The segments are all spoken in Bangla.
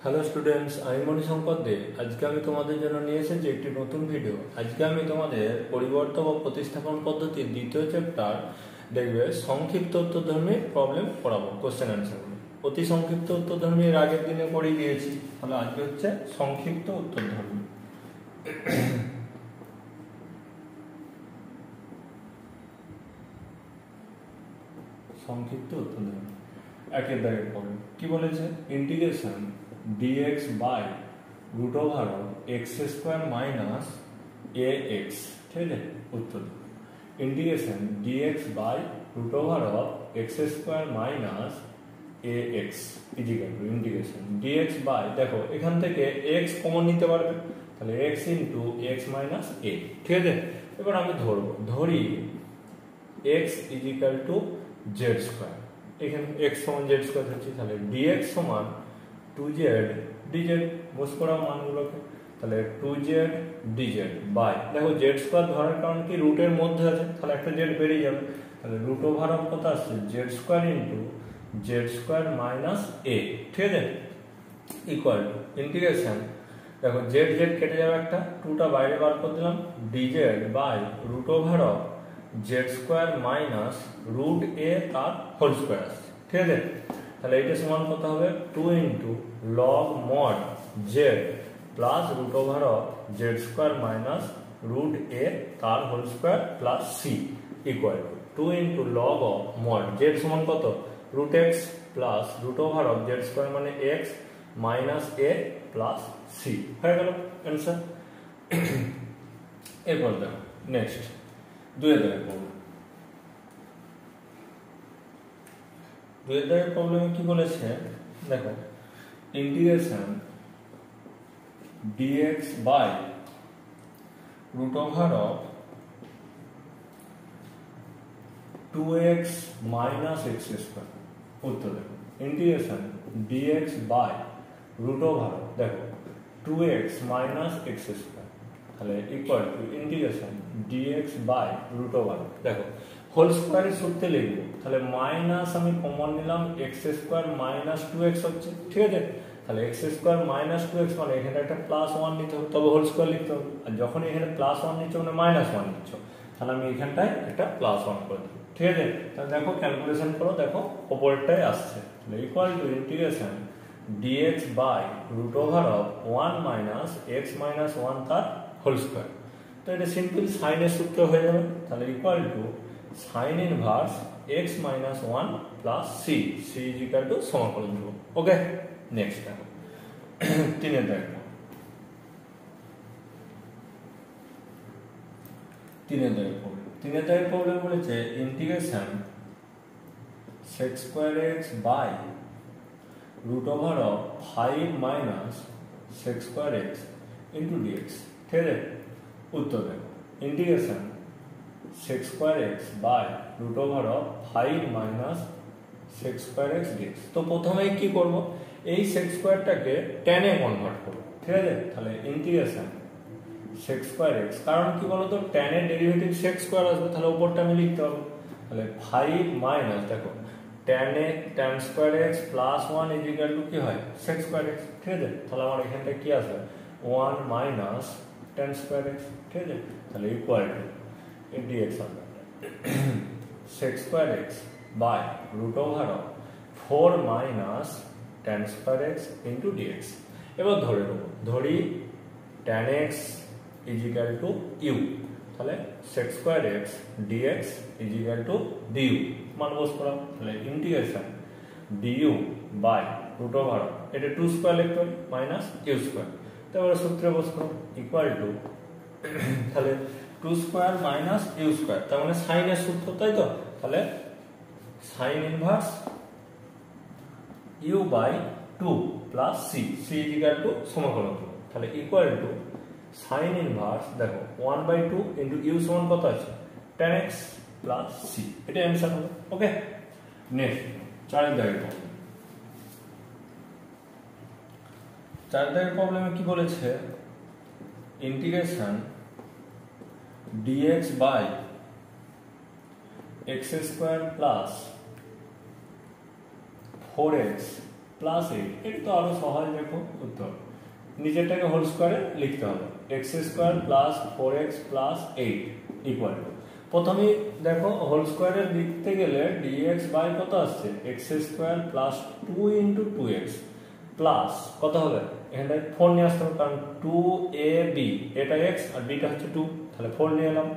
হ্যালো স্টুডেন্টস, আমি মণিশঙ্কর দে। আজকে আমি তোমাদের জন্য নিয়ে এসেছি একটি নতুন ভিডিও। আজকে আমি তোমাদের পরিবর্তন ও প্রতিস্থাপন পদ্ধতির দ্বিতীয় চ্যাপ্টার দেখবে সংক্ষিপ্ত উত্তরধর্মী প্রবলেম পড়াবো, কোশ্চেন অ্যান্সারগুলো। অতি সংক্ষিপ্ত উত্তরধর্মী এর আগের দিনে পড়িয়ে দিয়েছি, তাহলে আজকে হচ্ছে সংক্ষিপ্ত উত্তরধর্মী। সংক্ষিপ্ত উত্তরধর্মী একের দাগের প্রবলেম কি বলেছে? Integration dx by root over x square minus a x, ঠিক আছে? উত্তর integration dx by root over x square minus a x equal to integration dx by, দেখো এখান থেকে x কমন নিতে পারবে, তাহলে x ইন্টু এক্স মাইনাস এ, ঠিক আছে? এবার আমি ধরি x equal to z square. এখানে x সমান জেড স্কোয়ার হচ্ছে, তাহলে dx সমান 2z dz, বস করা মানগুলোকে, তাহলে 2z dz বাই, দেখো জেড স্কোয়ার ধরার কারণ কি, রুটের মধ্যে আছে, তাহলে একটা জেড বেরিয়ে যাবে, তাহলে রুট ওভার অফ কত আসছে, Z square into Z square minus এ, ঠিক আছে? ইকুয়াল টু ইন্টিগ্রেশন, দেখো জেড জেড কেটে যাবে, একটা টুটা বাইরে বার করে দিলাম, dz by root over of Z square minus root A তার হোল স্কোয়ার আসছে, ঠিক আছে? তাহলে এটা সমান কত হবে, 2 into log mod Z plus root over of Z square minus root A তার whole square plus C equal to 2 into log of mod Z সমান কত, root X plus root over of Z square মানে X minus A plus C, হয়ে গেল অ্যান্সার। এরপর দেখো নেক্সট দুয়ের দাগের প্রবলেমে কি বলেছে, দেখো integration dx by root over of 2x minus x square. উত্তর দেখো integration dx by root over, দেখো 2x মাইনাস এক্স স্কোয়ার, তাহলে equal to integration dx by root over, দেখো হোল স্কোয়ারের সূত্রে লিখবো, তাহলে মাইনাস আমি কমন নিলাম, এক্স স্কোয়ার মাইনাস 2x হচ্ছে, ঠিক আছে? তাহলে এক্স স্কোয়ার মাইনাস 2x মানে এখানে একটা প্লাস 1 নিতে হবে, তবে হোল স্কোয়ার লিখতে হবে, আর যখন এখানে প্লাস 1 নিচ্ছ মানে মাইনাস 1 নিচ্ছ, তাহলে আমি এখানটায় একটা প্লাস 1 করে দেবো, ঠিক আছে? তাহলে দেখো ক্যালকুলেশন করো, দেখো ওপরটাই আসছে, তাহলে equal to integration dx by root over of 1 minus x minus 1 তার হোল স্কোয়ার। তো এটা সিম্পল সাইনের সূত্র হয়ে যাবে, তাহলে equal to sine inverse x minus 1 plus c, c is equal to সমাকলন ধ্রুবক। ওকে, নেক্সট দেখো তিনের দাগের প্রবলেম বলেছে integration sec square x by root over of 5 minus sec square x into dx, ঠিক আছে? উত্তর দেখো integration sec square x by root over of 5 minus sec square x dx. তো প্রথমে কি করব, এই সেক স্কোয়ারটাকে tan এ কনভার্ট করব, ঠিক আছে? তাহলে ইন্টিগ্রেশন সেক স্কোয়ার এক্স, কারণ কি বলতো tan এর ডেরিভেটিভ সেক স্কোয়ার আসবে, তাহলে উপরটা আমি লিখতে হবে, তাহলে 5 মাইনাস, দেখো tan square x plus 1 is equal two কি হয়, সেক স্কোয়ার এক্স, ঠিক আছে? তাহলে আমার এখানটা কি আসবে, 1 মাইনাস tan স্কোয়ার এক্স, ঠিক আছে? তাহলে ইকুয়াল টু dx হবে sec square x by root over of 4 minus tan square x into dx। এবার ধরে নেব, ধরি tan x is equal to u, তাহলে sec square x dx is equal to du, মান বস করা, তাহলে integration du by root over, এটা 2 স্কয়ার লিখতে হবে মাইনাস u স্কয়ার, তারপরে সূত্রে বস করো ইকুয়াল টু, তাহলে 2 স্কয়ার মাইনাস ইউ স্কয়ার, তার মানে সাইনের সূত্র, তাই তো? তাহলে sine inverse u by 2 plus c, c is equal to সমাকলন, তাহলে ইকুয়াল টু সাইন ইনভার্স, দেখো 1/2 ইনটু ইউ সমান কত আছে, tan x প্লাস সি, এটা অ্যানসার হবে। ওকে, নেক্সট চারের দাগের প্রবলেমে কি বলেছে, integration dx by x square plus 4x plus 8, এটা তো আরো সহজ, দেখো উত্তর নিচেরটাকে হোল স্কোয়ারে লিখতে হবে, x square plus 4x plus 8 equal to, প্রথমে দেখো হোল স্কোয়ারে লিখতে গেলে ডিএক্স বাই কত আসছে, x square plus 2 into 2x plus কত হবে, এখানটা 4 নিয়ে আসতে হবে, কারণ 2ab এটা x আর bটা হচ্ছে 2, তাহলে 4 নিয়ে এলাম,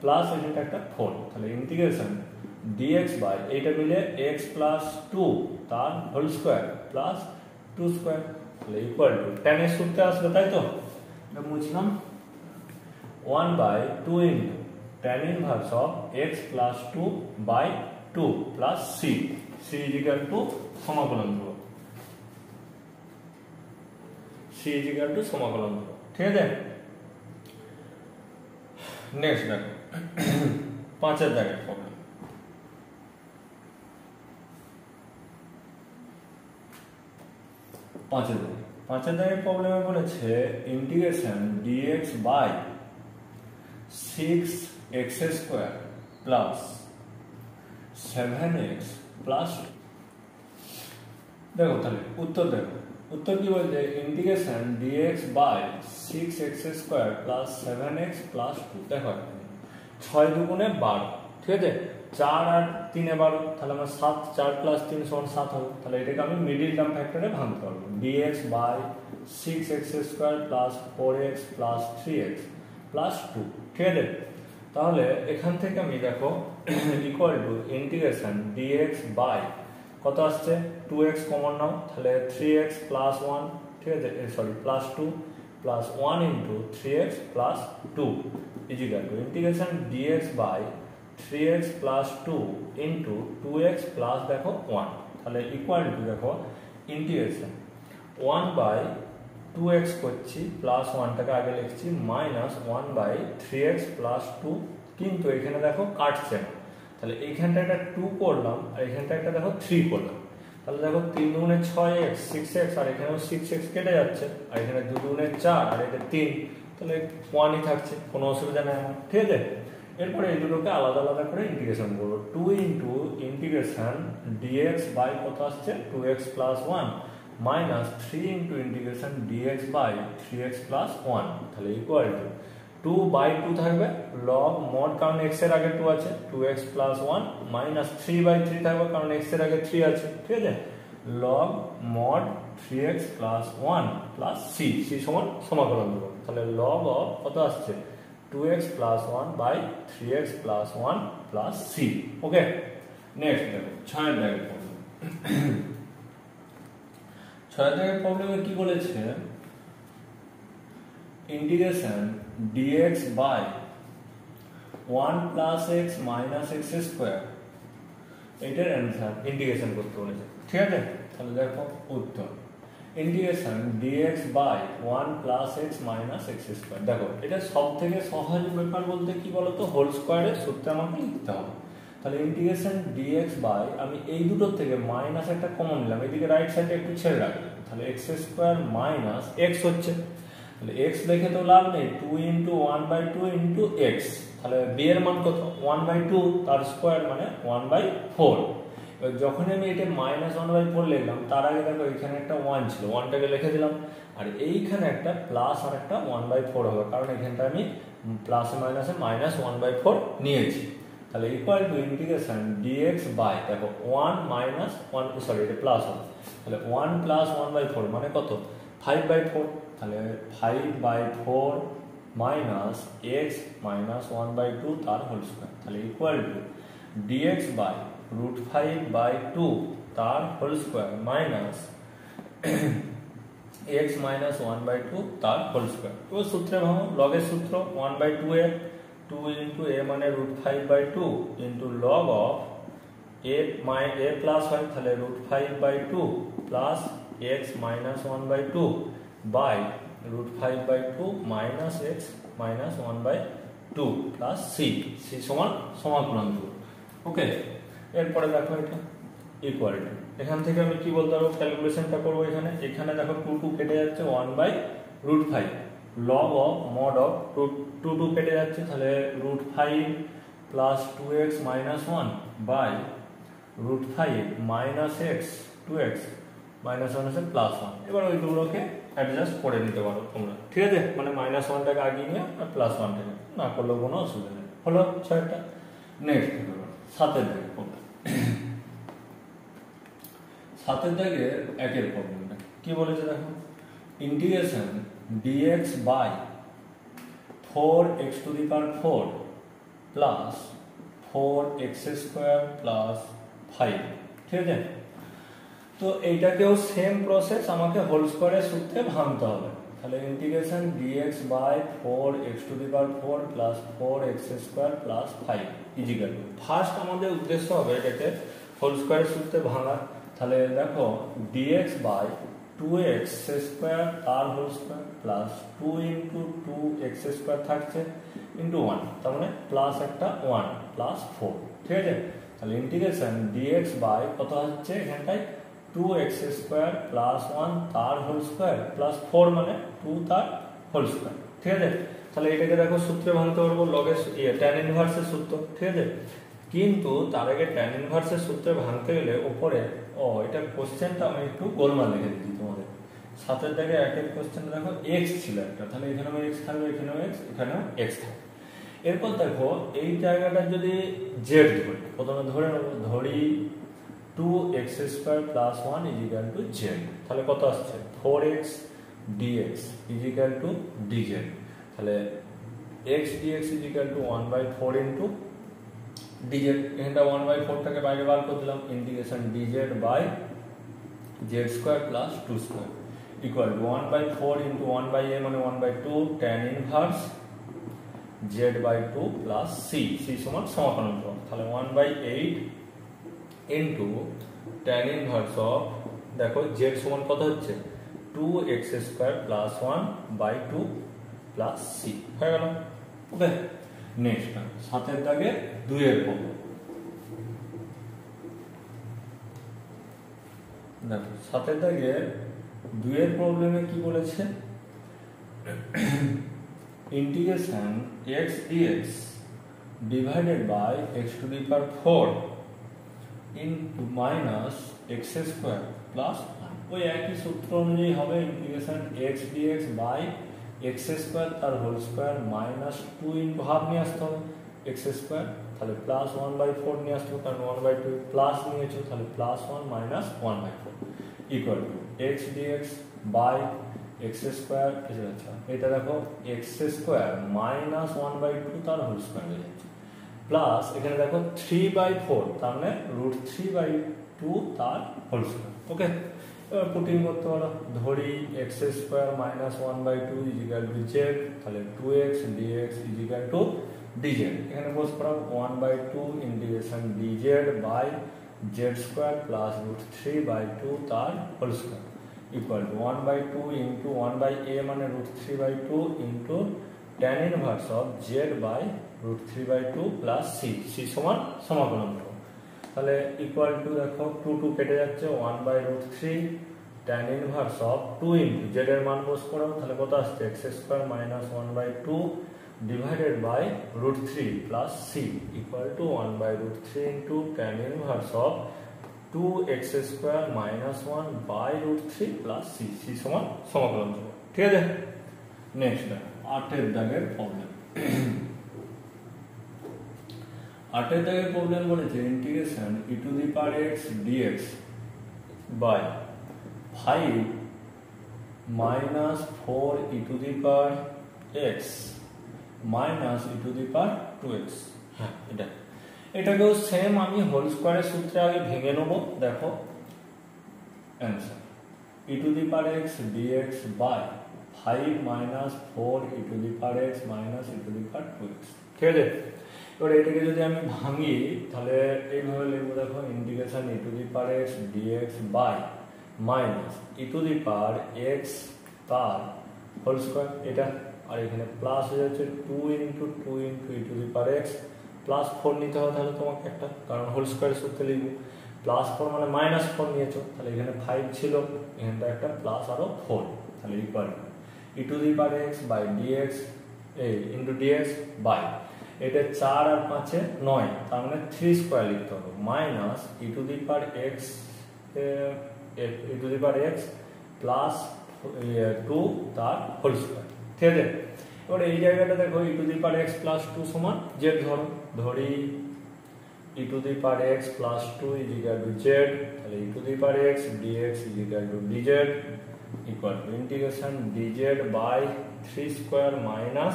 প্লাস এখানটা একটা 4, তাহলে ইন্টিগ্রেশন dx বাই এইটা মিলে x প্লাস 2 তার হোল স্কোয়ার প্লাস 2 স্কোয়ার, তাহলে ইকুয়াল টু tan এর সূত্রে আসবে, তাই তো এটা মুছলাম, 1 by 2 into tan inverse of x plus 2 by 2 plus c, c is equal to সমাকলন ধ্রুবক, c ইজ ইকুয়াল টু সমাকলন ধ্রুবক, ঠিক আছে। নেক্সট দেখো 5 দাগের প্রবলেম, 5 দাগের প্রবলেমে বলেছে integration dx by 6x square plus 7x plus, দেখো তাহলে উত্তর কি বলছে, integration dx by 6x square plus 7x plus 2, দেখো 6 দুগুণে 12, ঠিক আছে, 4 আর 3 এ 12, তাহলে আমার 7, 4 প্লাস 3 সমান 7 হবে, তাহলে এটাকে আমি মিডিল টার্ম ফ্যাক্টরে ভাঙতে পারবো, dx by 6x square plus 4x plus 3x plus 2, ঠিক আছে। তাহলে এখান থেকে আমি দেখো equal to integration dx by কত আসছে, 2x কমন নাও, তাহলে 3x প্লাস 1, ঠিক আছে, sorry plus 2 plus 1 into 3x plus 2 is equal to integration dx by 3x plus 2 into 2x plus দেখো 1, তাহলে ইকুয়াল টু দেখো ইন্টিগ্রেশন 1 বাই 2x করছি প্লাস 1টাকে আগে লিখছি মাইনাস 1 বাই 3x প্লাস 2, কিন্তু এখানে দেখো কাটছে না, তাহলে এইখানটা একটা 2 করলাম আর এখানটা একটা দেখো 3 করলাম, তাহলে দেখো 3 দুগুণে 6x 6x আর এখানেও 6x কেটে যাচ্ছে, আর এখানে 2 দুগুণে 4 আর এটা 3, তাহলে 1ই থাকছে, কোনো অসুবিধা নেই আমার, ঠিক আছে। এরপরে এই দুটোকে আলাদা আলাদা করে ইন্টিগ্রেশন করবো, 2 ইন্টু ইন্টিগ্রেশন dx বাই কত আসছে 2x plus 1 minus 3 into integration dx by 3x plus 1, তাহলে ইকুয়াল টু 2 বাই 2 থাকবে লগ মড, কারণ x এর আগে 2 আছে, 2x প্লাস 1 মাইনাস 3 বাই 3 থাকবে কারণ x এর আগে 3 আছে, ঠিক আছে, log mod 3x plus 1 plus c, c সমান সমাকলন দেবো, তাহলে লগ অফ কত আসছে 2x plus 1 by 3x plus 1 plus c, okay. Next দেখো 6 দাগের প্রবলেম, 6 দাগের প্রবলেমে কি বলেছে, integration dx by 1 plus x minus x square, এটার অ্যান্সার ইন্টিগ্রেশন করতে বলেছে, ঠিক আছে। তাহলে দেখো উত্তর integration dx by 1 plus x minus x square, দেখো এটা সব থেকে সহজ ব্যাপার বলতে কি বলতো, হোল স্কয়ারের সূত্রে আমাকে লিখতে হবে, তাহলে ইন্টিগ্রেশন dx বাই আমি এই দুটোর থেকে মাইনাস একটা কমন নিলাম, এদিকে রাইট সাইডে একটু ছেড়ে রাখলাম, তাহলে x স্কয়ার মাইনাস x হচ্ছে, তাহলে x লিখে তো লাভ নেই, 2 ইন্টু 1 বাই 2 ইন্টু x, তাহলে b এর মান কত 1 বাই 2 তার স্কয়ার মানে 1 বাই 4, এবার যখন আমি এটা মাইনাস 1 বাই 4 লিখলাম তার আগে দেখো এখানে একটা 1 ছিল, 1টাকে লিখে দিলাম, আর এইখানে একটা প্লাস আর একটা 1 বাই 4 হবে, কারণ এখানটা আমি প্লাস মাইনাসে মাইনাস 1 বাই 4 নিয়েছি, তাহলে equal to integration dx by দেখো 1 মাইনাস 1, সরি এটা প্লাস হবে, তাহলে 1 প্লাস 1 বাই 4 মানে কত 5 বাই 4, তাহলে 5 by 4 minus x minus 1 by 2 তার হোল স্কয়ার, তাহলে equal to dx by √5 by 2 তার whole square minus x minus 1 by 2 তার হোল স্কয়ার, তো সূত্রে ভাঙো, লগের সূত্র 1 বাই 2a, 2 ইন্টু a মানে √5 by 2 into log of a plus হয়, তাহলে √5 by 2 plus x minus 1 by 2 by √5 by 2 minus x minus 1 by 2 plus c, c সমান সমাকলন ধ্রুবক, ওকে। এরপরে দেখো এটা ইকুয়াল টু, এখান থেকে আমি কি বলতে পারবো, ক্যালকুলেশনটা করবো, এখানে দেখো 2 2 কেটে যাচ্ছে, 1 by √5 log of mod of 2 2 কেটে যাচ্ছে, তাহলে √5 plus 2x minus 1 by √5 minus x 2x -1 আছে +1, এবার ওই দুটোকে অ্যাডজাস্ট করে নিতে পারো তোমরা, ঠিক আছে? মানে -1টাকে আগিয়ে নিয়ে আর +1টাকে না করলেও কোনো অসুবিধা নেই। হলো 6টা। নেক্সট 7এর দাগে প্রবলেম। 7এর দাগে 1-এর প্রবলেমটা কি বলেছে দেখো, integration dx by 4x⁴ plus 4x² plus 5, ঠিক আছে? তো এইটাকেও সেম প্রসেস আমাকে হোল স্কয়ারের সূত্রে ভাঙতে হবে। তাহলে integration dx by 4x⁴ plus 4x² plus 5 is equal to, first আমাদের উদ্দেশ্য হবে এটাকে হোল স্কয়ারের সূত্রে ভাঙা। তাহলে দেখো dx বাই 2x² তার whole square plus 2 into 2x² থাকছে ইন্টু 1, তার মানে প্লাস একটা 1 প্লাস 4, ঠিক আছে? তাহলে ইন্টিগ্রেশন dx বাই কত হচ্ছে এখানটায় 2x² প্লাস 1 তার হোল স্কয়ার প্লাস 4 মানে 2 তার হোল স্কয়ার, ঠিক আছে? তাহলে এটাকে দেখো সূত্রে ভাঙতে পারবো লগের tan ইনভার্সের সূত্র, ঠিক আছে? কিন্তু তার আগে tan ইনভার্সের সূত্রে ভাঙতে গেলে উপরে এটা কোশ্চেনটা আমি একটু গোলমাল লিখে দিচ্ছি তোমাদের। 7এর দাগে 1-এর কোশ্চেন দেখো x ছিল একটা, তাহলে এখানেও x থাকবে, এখানেও x, এখানেও x থাকবে। এরপর দেখো এই জায়গাটা যদি z ধরি, প্রথমে ধরে নেব, ধরি 2x² plus 1 is equal two z, তাহলে কত আসছে 4x dx is equal to dz, তাহলে x dx is equal to 1/4 into dz, এখানটা 1/4টাকে বাইরে বার করে দিলাম, ইন্টিগ্রেশন dz by z² plus 2² equal to 1/4 into 1/a মানে 1/2 tan inverse z/2 plus c, c সমান সমাকলন করো, তাহলে 1/8 ইন্টু tan ইনভার্স অফ, দেখো z সমান কত হচ্ছে 2x² প্লাস 1/2 প্লাস c, হয়ে গেল। ওকে, নেক্সট 7এর দাগে 2-এর প্রবলেম। দেখো 7এর দাগে 2-এর প্রবলেমে কি বলেছে, integration x dx divided by x⁴ into minus x² plus, ওই একই সূত্র অনুযায়ী হবে, integration x dx by x² তার whole square minus 2 into half নিয়ে আসতে হবে x², তাহলে প্লাস 1/4 নিয়ে আসতে হবে, কারণ 1/2 প্লাস নিয়েছো, তাহলে plus 1 minus 1/4 equal to x dx by x², আচ্ছা এটা দেখো x² মাইনাস 1/2 তার হোল স্কয়ার হয়ে যাচ্ছে, প্লাস এখানে দেখো 3/4 তার মানে √3/2 তার হোল স্কয়ার। ওকে, এবার পুটিং করতে পারো, ধরি x² মাইনাস 1/2 ইজিক্যাল টু z, তাহলে 2x dx is equal to dz, এখানে বস করাও 1/2 integration dz by z² plus √3/2 তার whole square equal to 1/2 into 1/a মানে √3/2 into tan inverse of z by √3/2 plus c, c সমান সমাকলন করো, তাহলে ইকুয়াল টু দেখো 2 কেটে যাচ্ছে 1/√3 tan inverse of 2 into z এর মান বস করো, তাহলে কত আসছে x² মাইনাস 1/2 divided by √3 plus c equal to 1/√3 into tan inverse of 2x² minus 1 by √3 plus c, c সমান সমাকলন করো, ঠিক আছে? নেক্সট 8-এর দাগের প্রবলেম। 8-এর দাগের প্রবলেম বলেছে integration e⁴x dx by 5 minus 4e⁴x minus e⁴2x, হ্যাঁ এটাকেও সেম আমি হোল স্কয়ারের সূত্রে আগে ভেঙে নেব। দেখো answer e⁴x dx by 5 minus 4e⁴x minus e⁴2x, ঠিক আছে? এবার এটাকে যদি আমি ভাঙি তাহলে এইভাবে লিখবো, দেখো integration e⁴x dx by minus e⁴x তার হোল স্কয়ার, এটা আর এখানে প্লাস হয়ে যাচ্ছে 2 ইনটু e⁴x প্লাস 4 নিতে হবে, তাহলে তোমাকে একটা, কারণ হোল স্কয়ারের সূত্রে লিখবো, প্লাস 4 মানে মাইনাস 4 নিয়েছো, তাহলে এখানে 5 ছিল, এখানটা একটা প্লাস আরো 4, তাহলে equal e⁴x by dx into dx by, এটা 4 আর 5 এ 9, তার মানে 3 স্কয়ার লিখতে হবে, minus e⁴x e to the power x plus 2 তার হোল স্কয়ার। ঠিক আছে, এবার এই জায়গাটা দেখো e to the power x plus 2 সমান z ধরি e to the power x plus 2 is equal to z, তাহলে e to the power x dx is equal to dz equal to integration dz by 3 square minus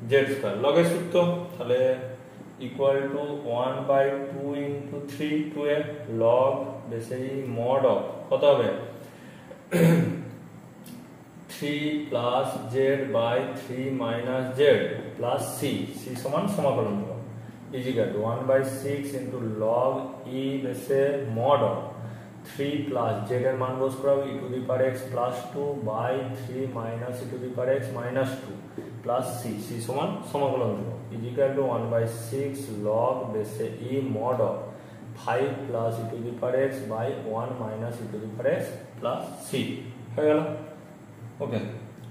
z square লগের সূত্র, তাহলে equal to 1 by 2 into 3 2 log বেসে mod of কত হবে 3 plus z by 3 minus z plus c সমান সমাকলন করো is equal to 1 by 6 into log e বেসে mod of 3 plus z এর মান বস করাও e to the power x plus 2 by 3 minus e to the power x minus 2 plus c সমান সমাকলন করো is equal to 1 by 6 log বেসে e mod of 5 plus e to the power x by 1 minus e to the power x plus c হয়ে গেল। ওকে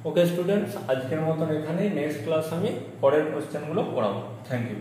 ওকে স্টুডেন্টস, আজকের মতন এখানেই, নেক্সট ক্লাস আমি পরের কোশ্চেনগুলো করাবো। Thank you.